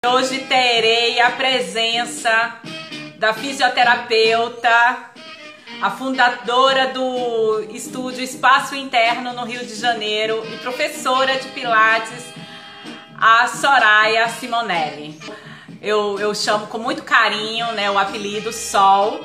Hoje terei a presença da fisioterapeuta, a fundadora do estúdio Espaço Interno no Rio de Janeiro e professora de Pilates, a Soraya Simonelli. Eu chamo com muito carinho, né, o apelido Sol.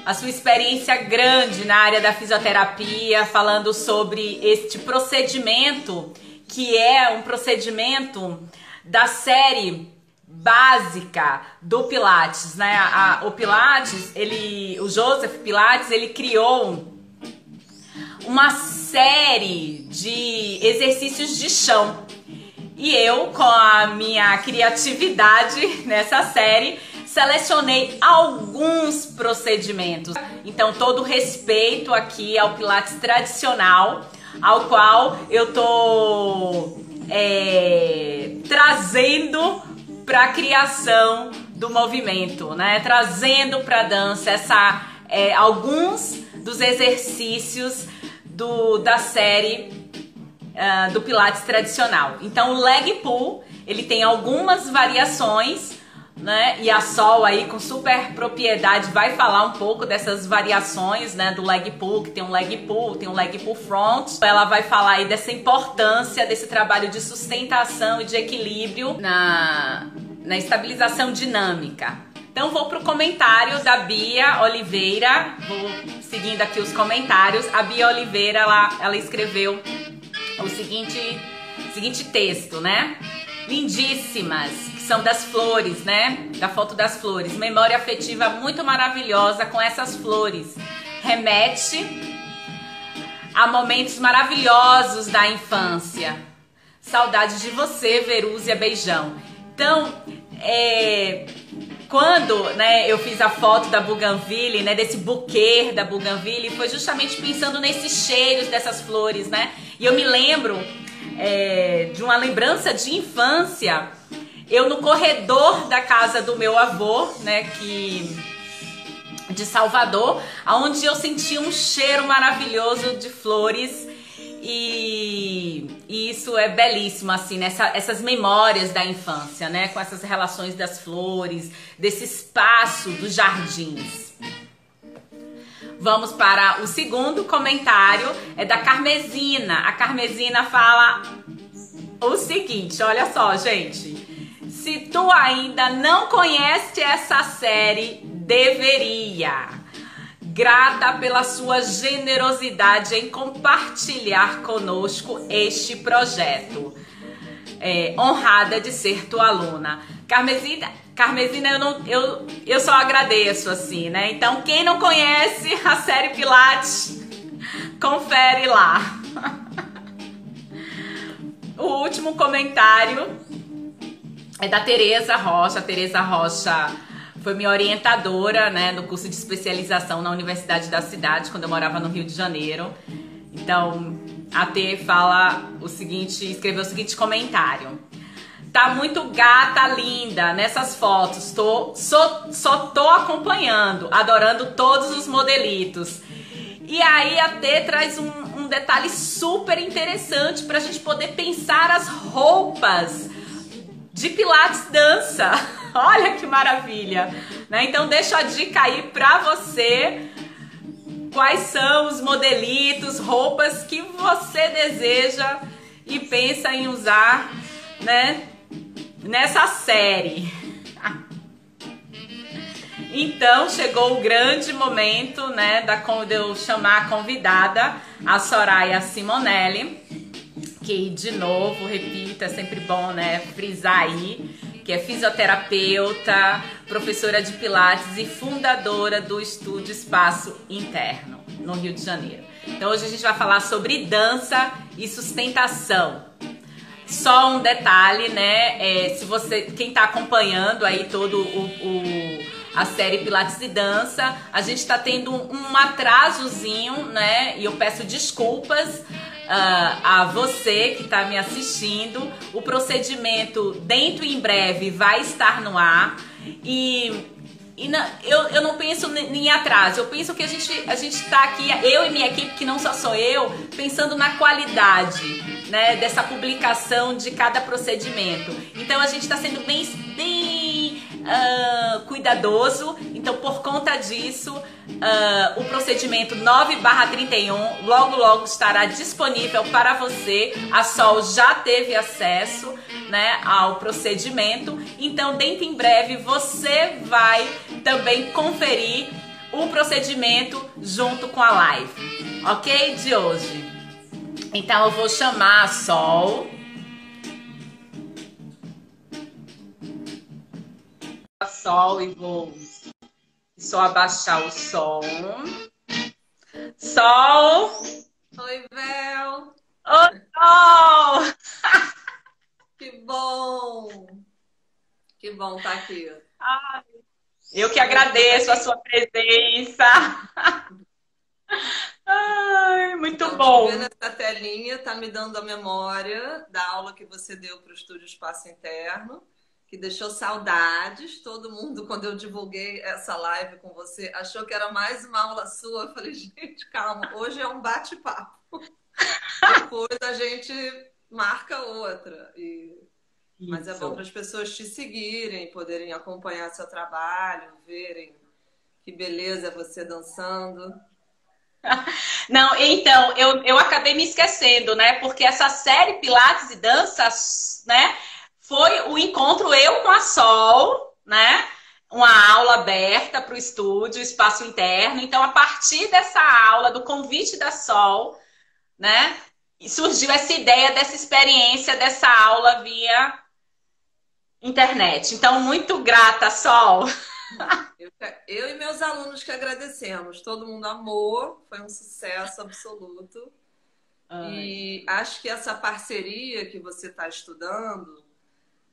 A sua experiência grande na área da fisioterapia, falando sobre este procedimento, que é um procedimento da série básica do Pilates, né? O Pilates, o Joseph Pilates, ele criou uma série de exercícios de chão. E eu, com a minha criatividade nessa série, selecionei alguns procedimentos. Então, todo respeito aqui ao Pilates tradicional, ao qual eu tô trazendo para a criação do movimento, né? Trazendo para a dança alguns dos exercícios da série do Pilates tradicional. Então, o leg pull, ele tem algumas variações, né? E a Sol aí com super propriedade vai falar um pouco dessas variações, né, do leg pull, que tem um leg pull, tem um leg pull front. Ela vai falar aí dessa importância desse trabalho de sustentação e de equilíbrio na estabilização dinâmica. Então vou pro comentário da Bia Oliveira, vou seguindo aqui os comentários. A Bia Oliveira, ela escreveu o seguinte texto, né? Lindíssimas, que são das flores, né? Da foto das flores. Memória afetiva muito maravilhosa com essas flores. Remete a momentos maravilhosos da infância. Saudade de você, Verúzia, beijão. Então, quando, né, eu fiz a foto da Bougainville, né, desse buquê da Bougainville, foi justamente pensando nesses cheiros dessas flores, né? E eu me lembro de uma lembrança de infância, eu no corredor da casa do meu avô, né, de Salvador, onde eu senti um cheiro maravilhoso de flores, e isso é belíssimo, assim, essas memórias da infância, né, com essas relações das flores, desse espaço dos jardins. Vamos para o segundo comentário, é da Carmesina. A Carmesina fala o seguinte, olha só, gente. Se tu ainda não conhece essa série, deveria. Grata pela sua generosidade em compartilhar conosco este projeto. Honrada de ser tua aluna. Carmesina, eu só agradeço, assim, né? Então, quem não conhece a série Pilates, confere lá. O último comentário é da Tereza Rocha. A Tereza Rocha foi minha orientadora, né, no curso de especialização na Universidade da Cidade, quando eu morava no Rio de Janeiro. Então, a T escreveu o seguinte comentário. Tá muito gata, linda nessas fotos. Só tô acompanhando, adorando todos os modelitos. E aí a T traz um detalhe super interessante pra gente poder pensar as roupas de Pilates dança. Olha que maravilha, né? Então deixa a dica aí pra você. Quais são os modelitos, roupas que você deseja e pensa em usar, né, nessa série. Então chegou o grande momento, né, de eu chamar a convidada, a Soraya Simonelli, que, de novo, repito, é sempre bom, né, frisar aí, que é fisioterapeuta, professora de Pilates e fundadora do estúdio Espaço Interno, no Rio de Janeiro. Então hoje a gente vai falar sobre dança e sustentação. Só um detalhe, né, quem tá acompanhando aí a série Pilates e Dança, a gente tá tendo um atrasozinho, né, e eu peço desculpas a você que está me assistindo. O procedimento dentro e em breve vai estar no ar eu não penso em atraso, eu penso que a gente está aqui, eu e minha equipe, que não só sou eu, pensando na qualidade, né, dessa publicação de cada procedimento. Então a gente está sendo cuidadoso. Então, por conta disso, o procedimento 9/31 logo logo estará disponível para você. A Sol já teve acesso, né, ao procedimento. Então, dentro em breve, você vai também conferir o procedimento junto com a live, ok? De hoje. Então, eu vou chamar a Sol. Sol e vou só abaixar o som. Sol! Oi, Vel! Oi, Sol! Que bom! Que bom estar aqui. Eu que agradeço a sua presença. Ai, muito Então, bom. te ver nessa telinha tá me dando a memória da aula que você deu para o Estúdio Espaço Interno, que deixou saudades. Todo mundo, quando eu divulguei essa live com você, achou que era mais uma aula sua. Eu falei, gente, calma, hoje é um bate-papo. Depois a gente marca outra. Mas é bom para as pessoas te seguirem, poderem acompanhar seu trabalho, verem que beleza é você dançando. Não, então, eu acabei me esquecendo, né? Porque essa série Pilates e Dança, né? Foi o encontro eu com a Sol, né? Uma aula aberta para o estúdio, espaço interno. Então, a partir dessa aula, do convite da Sol, né? Surgiu essa ideia dessa experiência, dessa aula via internet. Então, muito grata, Sol. Eu e meus alunos que agradecemos. Todo mundo amou, foi um sucesso absoluto. E acho que essa parceria que você está estudando,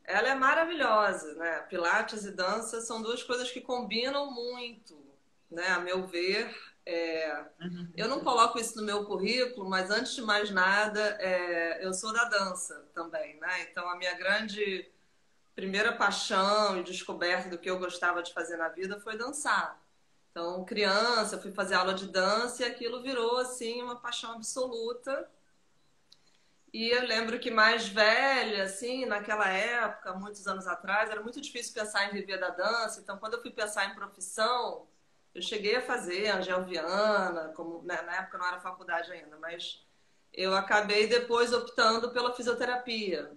ela é maravilhosa, né? Pilates e dança são duas coisas que combinam muito, né? A meu ver, eu não coloco isso no meu currículo, mas antes de mais nada, eu sou da dança também, né? Então a minha grande primeira paixão e descoberta do que eu gostava de fazer na vida foi dançar. Então, criança, eu fui fazer aula de dança e aquilo virou, assim, uma paixão absoluta. E eu lembro que mais velha, assim, naquela época, muitos anos atrás, era muito difícil pensar em viver da dança. Então, quando eu fui pensar em profissão, eu cheguei a fazer Angel Viana, como, né, na época não era faculdade ainda, mas eu acabei depois optando pela fisioterapia.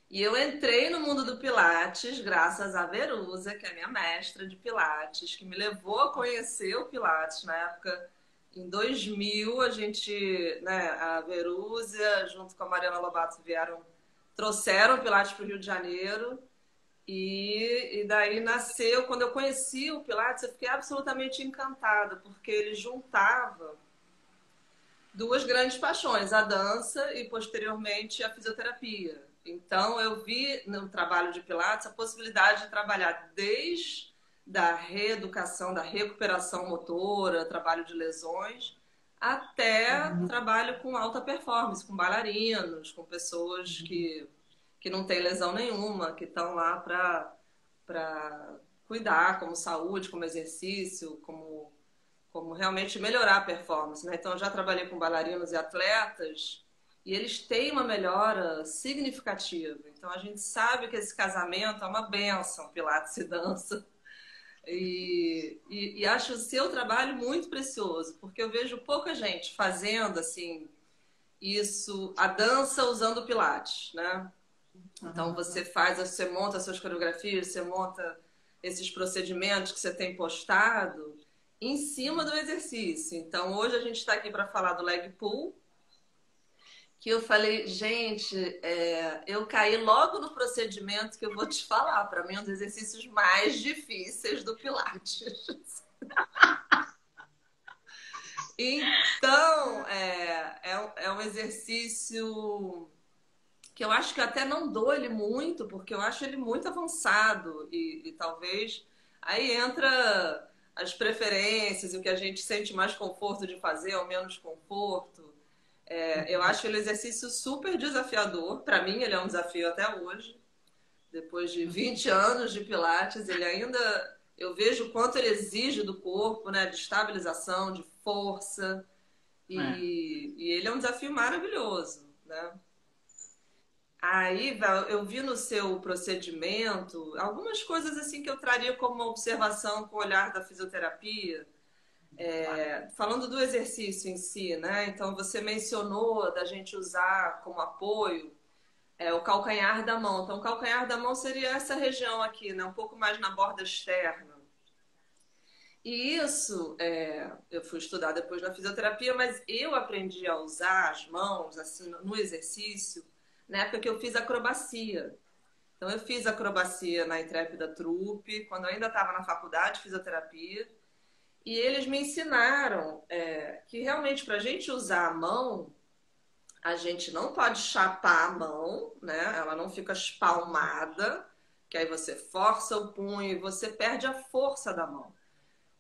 E eu entrei no mundo do Pilates graças à Verusa, que é minha mestra de Pilates, que me levou a conhecer o Pilates na época. Em 2000, a gente, né, a Verusa, junto com a Mariana Lobato, trouxeram o Pilates para o Rio de Janeiro. E daí nasceu, quando eu conheci o Pilates, eu fiquei absolutamente encantada, porque ele juntava duas grandes paixões, a dança e, posteriormente, a fisioterapia. Então, eu vi no trabalho de Pilates a possibilidade de trabalhar desde da reeducação, da recuperação motora, trabalho de lesões, até trabalho com alta performance, com bailarinos, com pessoas que não têm lesão nenhuma, que estão lá para cuidar, como saúde, como exercício, como realmente melhorar a performance, né? Então, eu já trabalhei com bailarinos e atletas e eles têm uma melhora significativa. Então, a gente sabe que esse casamento é uma bênção, Pilates e dança. E acho o seu trabalho muito precioso, porque eu vejo pouca gente fazendo assim isso, a dança usando o Pilates, né? Então, você monta as suas coreografias, você monta esses procedimentos que você tem postado em cima do exercício. Então, hoje a gente está aqui para falar do leg pull, que eu falei, gente, eu caí logo no procedimento que eu vou te falar. Para mim, é um dos exercícios mais difíceis do Pilates. Então, é um exercício que eu acho que eu até não dou ele muito, porque eu acho ele muito avançado e talvez aí entra as preferências, o que a gente sente mais conforto de fazer ou menos conforto. Eu acho ele um exercício super desafiador. Para mim, ele é um desafio até hoje. Depois de 20 anos de Pilates, ele ainda... Eu vejo o quanto ele exige do corpo, né? De estabilização, de força. E ele é um desafio maravilhoso, né? Aí, Val, eu vi no seu procedimento algumas coisas assim que eu traria como uma observação com o olhar da fisioterapia, falando do exercício em si, né? Então, você mencionou da gente usar como apoio o calcanhar da mão. Então, o calcanhar da mão seria essa região aqui, né? Um pouco mais na borda externa. E isso, eu fui estudar depois na fisioterapia, mas eu aprendi a usar as mãos, assim, no exercício, na época que eu fiz acrobacia. Então, eu fiz acrobacia na Intrépida Trupe, quando eu ainda estava na faculdade de fisioterapia, e eles me ensinaram que realmente para a gente usar a mão, a gente não pode chapar a mão, né? Ela não fica espalmada, que aí você força o punho e você perde a força da mão.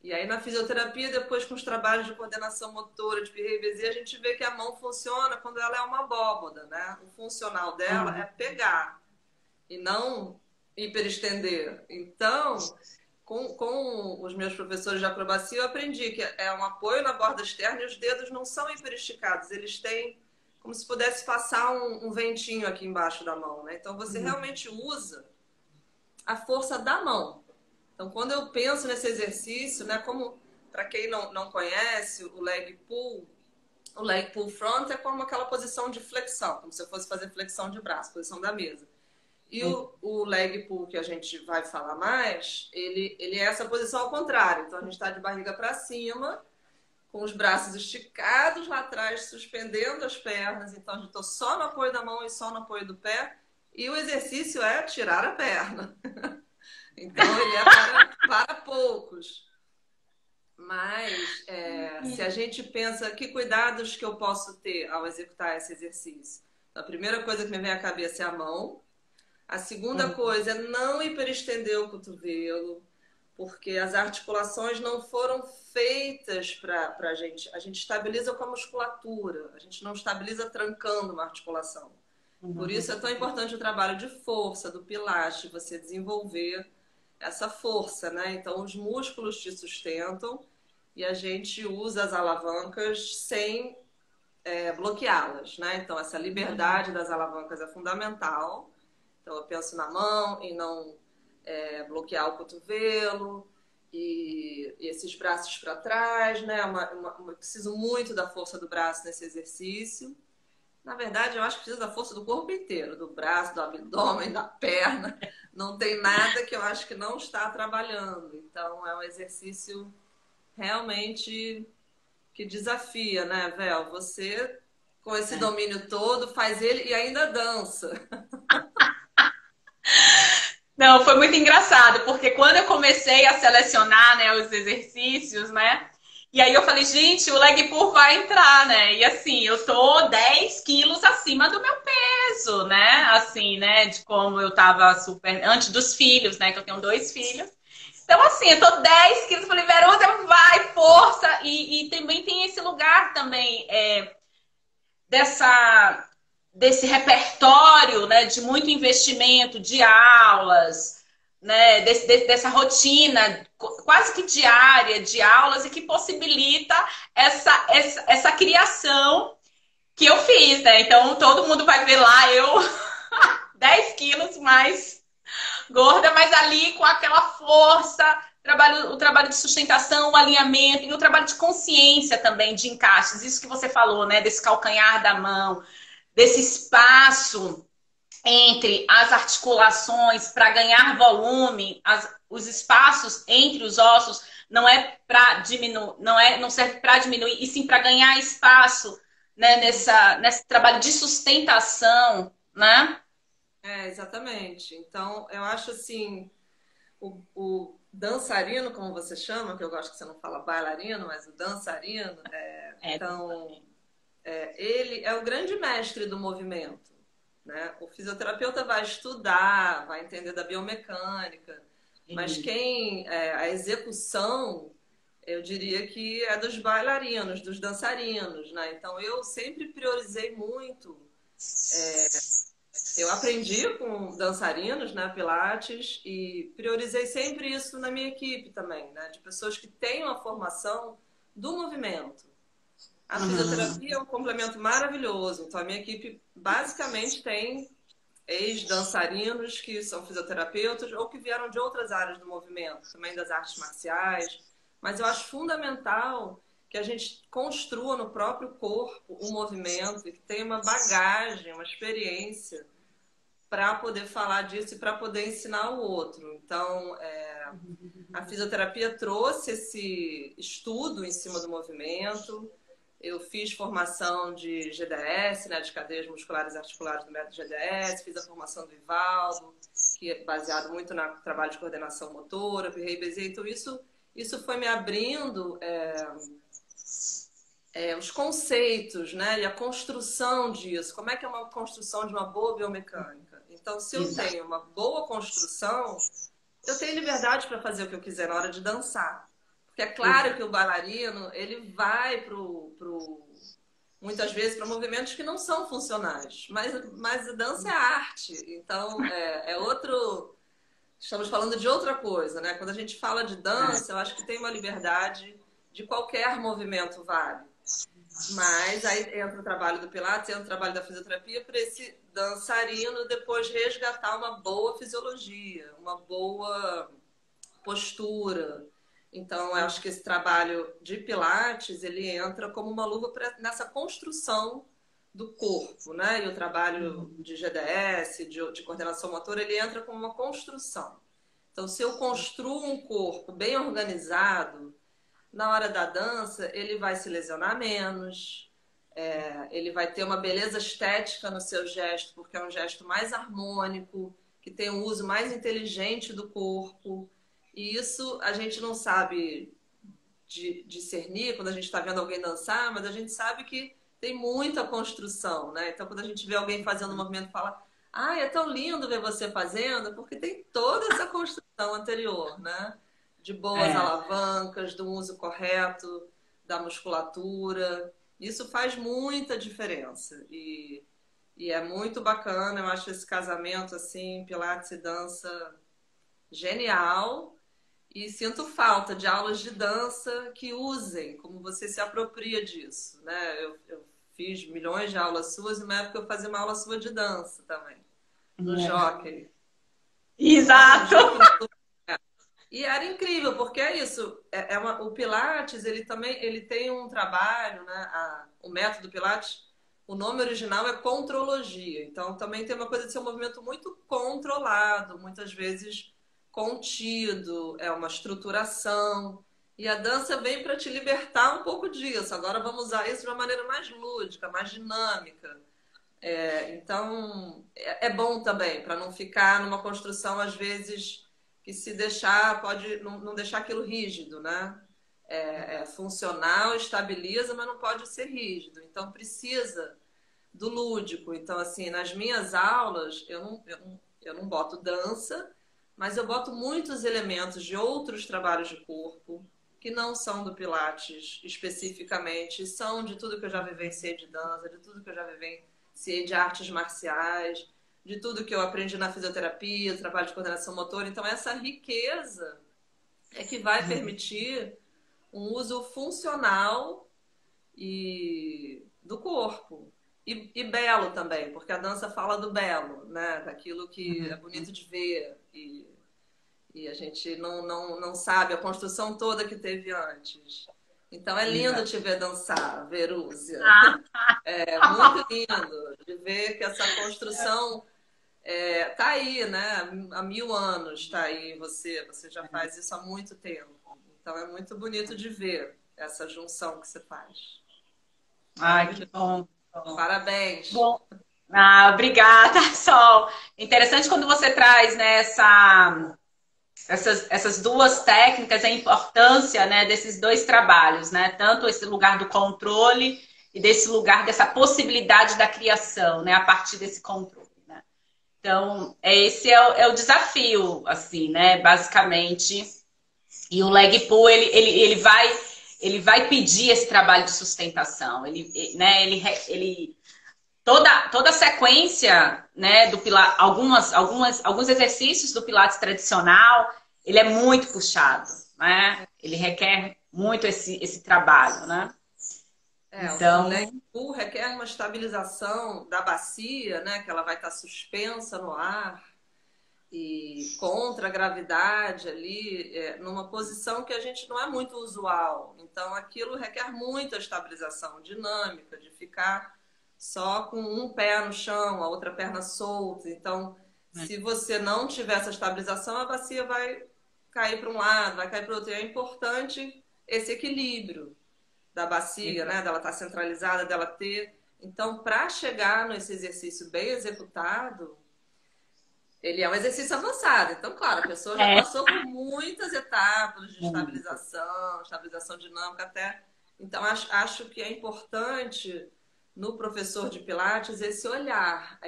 E aí na fisioterapia, depois com os trabalhos de coordenação motora, de pirrevesia, a gente vê que a mão funciona quando ela é uma abóboda, né? O funcional dela é pegar e não hiperestender. Então, com os meus professores de acrobacia, eu aprendi que é um apoio na borda externa e os dedos não são hiperesticados, eles têm como se pudesse passar um ventinho aqui embaixo da mão, né? Então você realmente usa a força da mão. Então, quando eu penso nesse exercício, né, como para quem não conhece o leg pull front é como aquela posição de flexão, como se eu fosse fazer flexão de braço, posição da mesa. E o leg pull que a gente vai falar mais, ele é essa posição ao contrário. Então, a gente está de barriga para cima, com os braços esticados lá atrás, suspendendo as pernas. Então, a gente está só no apoio da mão e só no apoio do pé. E o exercício é tirar a perna. Então, ele é para poucos. Mas, se a gente pensa que cuidados que eu posso ter ao executar esse exercício? Então, a primeira coisa que me vem à cabeça é a mão. A segunda coisa é não hiperestender o cotovelo, porque as articulações não foram feitas para a gente. A gente estabiliza com a musculatura, a gente não estabiliza trancando uma articulação. Por isso é tão importante o trabalho de força, do pilates, você desenvolver essa força, né? Então, os músculos te sustentam e a gente usa as alavancas sem bloqueá-las, né? Então, essa liberdade das alavancas é fundamental. Então, eu penso na mão e não bloquear o cotovelo e esses braços para trás, né? Eu preciso muito da força do braço nesse exercício. Na verdade, eu acho que precisa da força do corpo inteiro, do braço, do abdômen, da perna. Não tem nada que eu acho que não está trabalhando. Então, é um exercício realmente que desafia, né, Vel? Você, com esse domínio todo, faz ele e ainda dança. Não, foi muito engraçado, porque quando eu comecei a selecionar, né, os exercícios, né, e aí eu falei, gente, o leg pull vai entrar, né, e assim, eu tô 10 quilos acima do meu peso, né, assim, né, de como eu tava super, antes dos filhos, né, que eu tenho 2 filhos. Então, assim, eu tô 10 quilos, falei, Verônica, vai, força, e também tem esse lugar também, desse repertório, né, de muito investimento de aulas, né, dessa rotina quase que diária de aulas e que possibilita essa criação que eu fiz, né? Então todo mundo vai ver lá eu 10 quilos mais gorda, mas ali com aquela força, o trabalho de sustentação, o alinhamento e o trabalho de consciência também, de encaixes. Isso que você falou, né? Desse calcanhar da mão, desse espaço entre as articulações para ganhar volume, os espaços entre os ossos não é para diminuir, não serve para diminuir, e sim para ganhar espaço, né, nesse trabalho de sustentação, né? Exatamente. Então, eu acho assim, o dançarino, como você chama, que eu gosto que você não fala bailarino, mas o dançarino, então, ele é o grande mestre do movimento, né? O fisioterapeuta vai estudar, vai entender da biomecânica, mas a execução, eu diria que é dos bailarinos, dos dançarinos, né? Então, eu sempre priorizei muito. Eu aprendi com dançarinos, né, Pilates, e priorizei sempre isso na minha equipe também, né? De pessoas que têm uma formação do movimento. A fisioterapia é um complemento maravilhoso. Então, a minha equipe basicamente tem ex-dançarinos que são fisioterapeutas ou que vieram de outras áreas do movimento, também das artes marciais. Mas eu acho fundamental que a gente construa no próprio corpo um movimento e que tenha uma bagagem, uma experiência para poder falar disso e para poder ensinar o outro. Então, a fisioterapia trouxe esse estudo em cima do movimento. Eu fiz formação de GDS, né, de cadeias musculares e articulares do método GDS, fiz a formação do Ivaldo, que é baseado muito no trabalho de coordenação motora, Pirrei Bézier. Então, isso foi me abrindo os conceitos, né, e a construção disso. Como é que é uma construção de uma boa biomecânica? Então, se eu tenho uma boa construção, eu tenho liberdade para fazer o que eu quiser na hora de dançar. Porque é claro que o bailarino, ele vai muitas vezes para movimentos que não são funcionais. Mas a dança é arte. Então, é outro... Estamos falando de outra coisa, né? Quando a gente fala de dança, eu acho que tem uma liberdade de qualquer movimento vale. Mas aí entra o trabalho do Pilates, entra o trabalho da fisioterapia para esse dançarino depois resgatar uma boa fisiologia, uma boa postura. Então, eu acho que esse trabalho de Pilates, ele entra como uma luva nessa construção do corpo, né? E o trabalho de GDS, de coordenação motora, ele entra como uma construção. Então, se eu construo um corpo bem organizado, na hora da dança, ele vai se lesionar menos, ele vai ter uma beleza estética no seu gesto, porque é um gesto mais harmônico, que tem um uso mais inteligente do corpo. E isso a gente não sabe discernir quando a gente está vendo alguém dançar, mas a gente sabe que tem muita construção, né? Então, quando a gente vê alguém fazendo um movimento, fala: ah, é tão lindo ver você fazendo, porque tem toda essa construção anterior, né? De boas alavancas, do uso correto da musculatura. Isso faz muita diferença. E é muito bacana. Eu acho esse casamento, assim, Pilates e dança, genial. E sinto falta de aulas de dança que usem, como você se apropria disso, né? Eu fiz milhões de aulas suas e na época eu fazia uma aula sua de dança também, no Jockey. Exato! E era incrível, porque é isso. O Pilates, ele tem um trabalho, né? O método Pilates, o nome original é contrologia. Então, também tem uma coisa de ser um movimento muito controlado, muitas vezes contido, é uma estruturação. E a dança vem para te libertar um pouco disso. Agora vamos usar isso de uma maneira mais lúdica, mais dinâmica. Então, é bom também, para não ficar numa construção, às vezes, que se deixar, pode não deixar aquilo rígido, né? É funcional, estabiliza, mas não pode ser rígido. Então, precisa do lúdico. Então, assim, nas minhas aulas, eu não boto dança, mas eu boto muitos elementos de outros trabalhos de corpo, que não são do Pilates especificamente, são de tudo que eu já vivenciei de dança, de tudo que eu já vivenciei de artes marciais, de tudo que eu aprendi na fisioterapia, trabalho de coordenação motora. Então, essa riqueza é que vai permitir um uso funcional do corpo. E belo também, porque a dança fala do belo, né? Daquilo que é bonito de ver. E a gente não sabe a construção toda que teve antes. Então, é lindo te ver dançar, Verúzia. É muito lindo de ver que essa construção tá aí, né? Há 1000 anos tá aí você já faz isso há muito tempo. Então é muito bonito de ver essa junção que você faz. Ai, que bom. Parabéns. Bom, obrigada, Sol. Interessante quando você traz, né, essas duas técnicas, a importância, né, desses dois trabalhos, né? Tanto esse lugar do controle e desse lugar dessa possibilidade da criação, né, a partir desse controle. Então, esse é o desafio, assim, né? Basicamente. E o leg pull, ele vai pedir esse trabalho de sustentação. Toda a sequência, né, do Pilates, alguns exercícios do Pilates tradicional, ele é muito puxado, né? Ele requer muito esse trabalho, né? O Então, leg pull requer uma estabilização da bacia, né? Que ela vai estar suspensa no ar e contra a gravidade ali, numa posição que a gente não é muito usual. Então, aquilo requer muita estabilização dinâmica, de ficar só com um pé no chão, a outra perna solta. Então, se você não tiver essa estabilização, a bacia vai cair para um lado, vai cair para o outro. E é importante esse equilíbrio da bacia, né? Dela estar centralizada, dela ter. Então, para chegar nesse exercício bem executado, ele é um exercício avançado. Então, claro, a pessoa já passou por muitas etapas de estabilização dinâmica até. Então, acho que é importante no professor de Pilates esse olhar.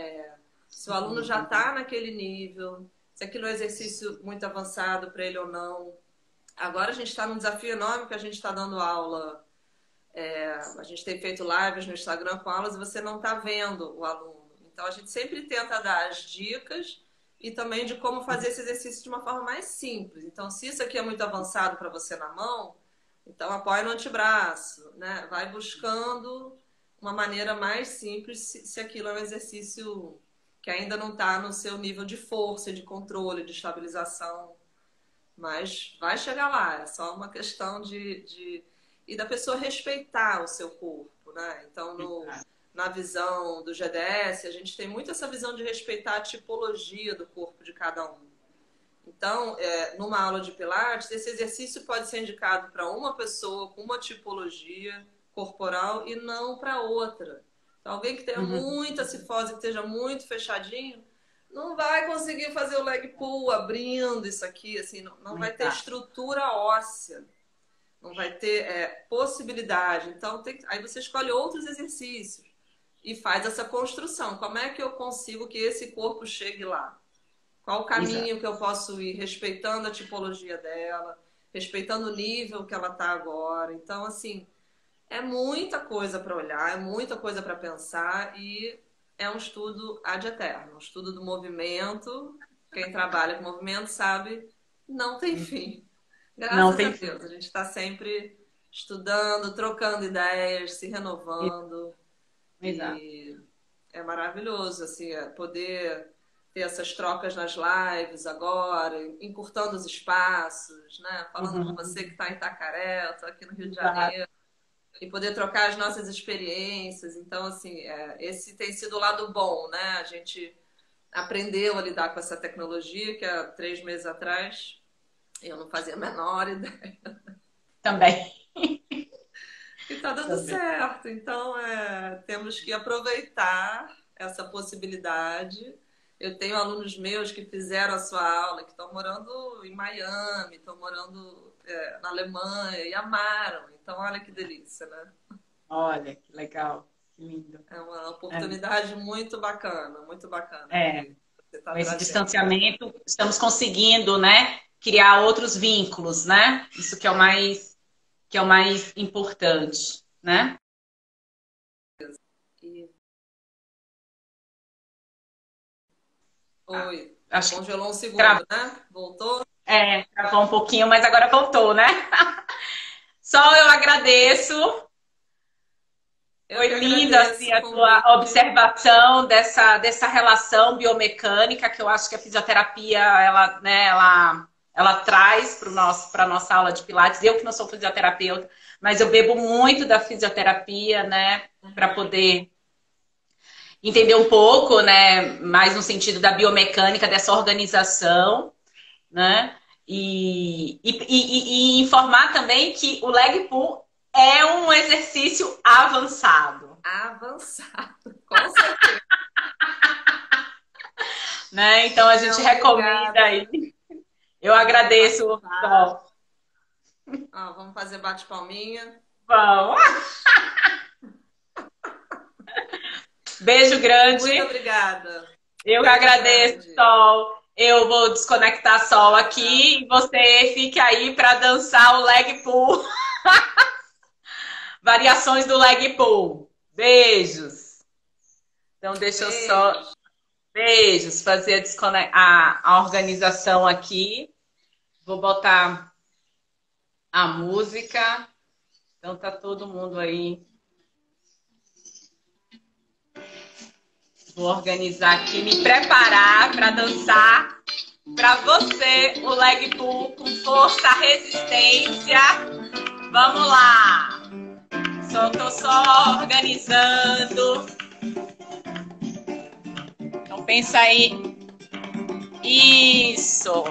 Se o aluno já está naquele nível, se aquilo é um exercício muito avançado para ele ou não. Agora a gente está num desafio enorme que a gente está dando aula. A gente tem feito lives no Instagram com aulas e você não está vendo o aluno. Então, a gente sempre tenta dar as dicas e também de como fazer esse exercício de uma forma mais simples. Então, se isso aqui é muito avançado para você na mão, então apoia no antebraço, né? Vai buscando uma maneira mais simples se aquilo é um exercício que ainda não está no seu nível de força, de controle, de estabilização. Mas vai chegar lá, é só uma questão e da pessoa respeitar o seu corpo, né? Então, na visão do GDS, a gente tem muito essa visão de respeitar a tipologia do corpo de cada um. Então, numa aula de Pilates, esse exercício pode ser indicado para uma pessoa com uma tipologia corporal e não para outra. Então, alguém que tenha muita cifose, que esteja muito fechadinho, não vai conseguir fazer o leg pull abrindo isso aqui, assim, não vai ter estrutura óssea, não vai ter possibilidade. Então, aí você escolhe outros exercícios e faz essa construção. Como é que eu consigo que esse corpo chegue lá? Qual o caminho que eu posso ir respeitando a tipologia dela, respeitando o nível que ela está agora. Então, assim, é muita coisa para olhar, é muita coisa para pensar e é um estudo ad eterno, um estudo do movimento. Quem trabalha com movimento sabe, não tem fim. Graças a Deus, a gente está sempre estudando, trocando ideias, se renovando. E é maravilhoso, assim, poder ter essas trocas nas lives agora, encurtando os espaços, né? Falando com você que está em Itacaré, eu estou aqui no Rio de Janeiro, e poder trocar as nossas experiências. Então, assim, esse tem sido o lado bom, né? A gente aprendeu a lidar com essa tecnologia que há 3 meses atrás eu não fazia a menor ideia. Também. E tá dando certo. Então, temos que aproveitar essa possibilidade. Eu tenho alunos meus que fizeram a sua aula, que estão morando em Miami, estão morando na Alemanha e amaram. Então, olha que delícia, né? Olha, que legal, que lindo. É uma oportunidade muito bacana, muito bacana. Você tá com esse distanciamento, estamos conseguindo, né, criar outros vínculos, né? Isso que é o mais importante, né? Oi, acho congelou um segundo, né? Voltou? Travou um pouquinho, mas agora voltou, né? Só eu agradeço. Foi linda assim, a tua observação dessa relação biomecânica, que eu acho que a fisioterapia ela traz para a nossa aula de Pilates. Eu que não sou fisioterapeuta, mas eu bebo muito da fisioterapia, né, para poder entender um pouco, né, mais no sentido da biomecânica, dessa organização, né, e informar também que o leg pull é um exercício avançado. Avançado, com certeza. Né? Então a gente recomenda aí. Eu agradeço. Vamos fazer bate-palminha. Vamos. Beijo grande. Muito obrigada. Eu que agradeço, Sol. Eu vou desconectar Sol aqui e você fique aí para dançar o leg pull. Variações do leg pull. Beijos. Então deixa eu só... Beijos. Fazer a organização aqui. Vou botar a música. Então tá todo mundo aí Vou organizar aqui, me preparar para dançar para você o leg pull com força, resistência. Vamos lá. Tô só organizando. Então pensa aí. Isso.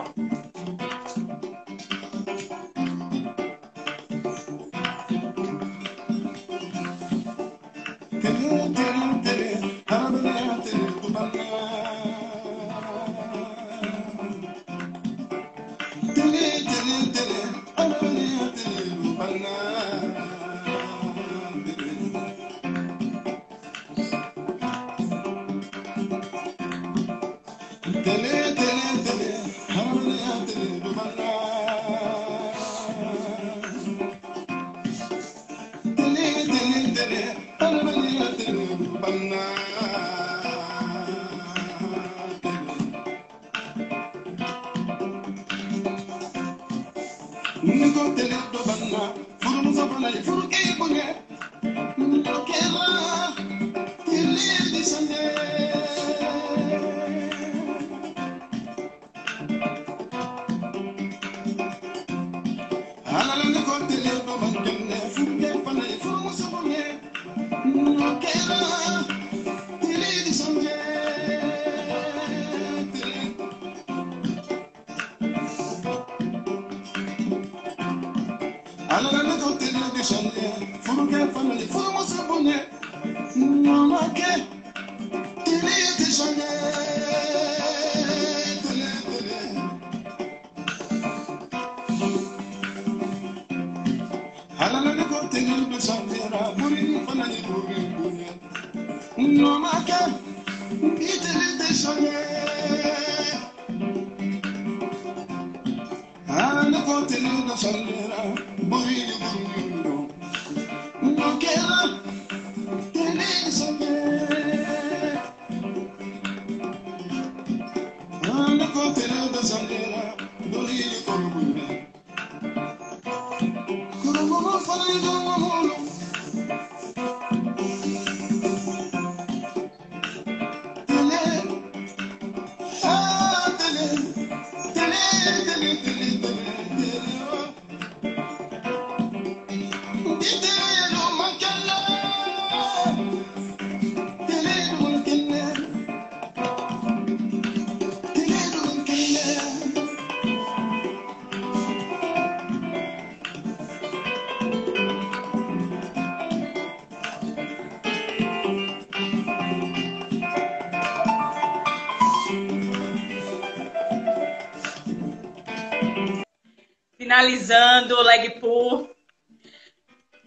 Finalizando o leg pull,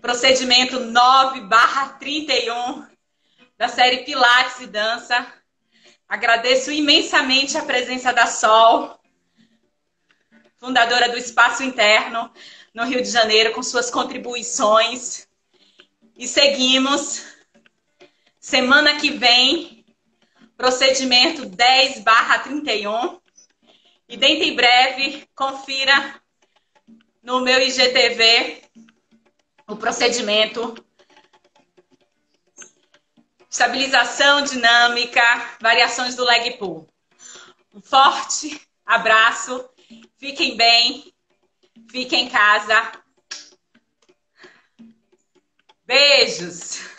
procedimento 9/31 da série Pilates e Dança. Agradeço imensamente a presença da Sol, fundadora do Espaço Interno no Rio de Janeiro, com suas contribuições. E seguimos. Semana que vem, procedimento 10/31. E dentro em breve, confira no meu IGTV o procedimento estabilização dinâmica, variações do leg pull. Um forte abraço, fiquem bem, fiquem em casa. Beijos!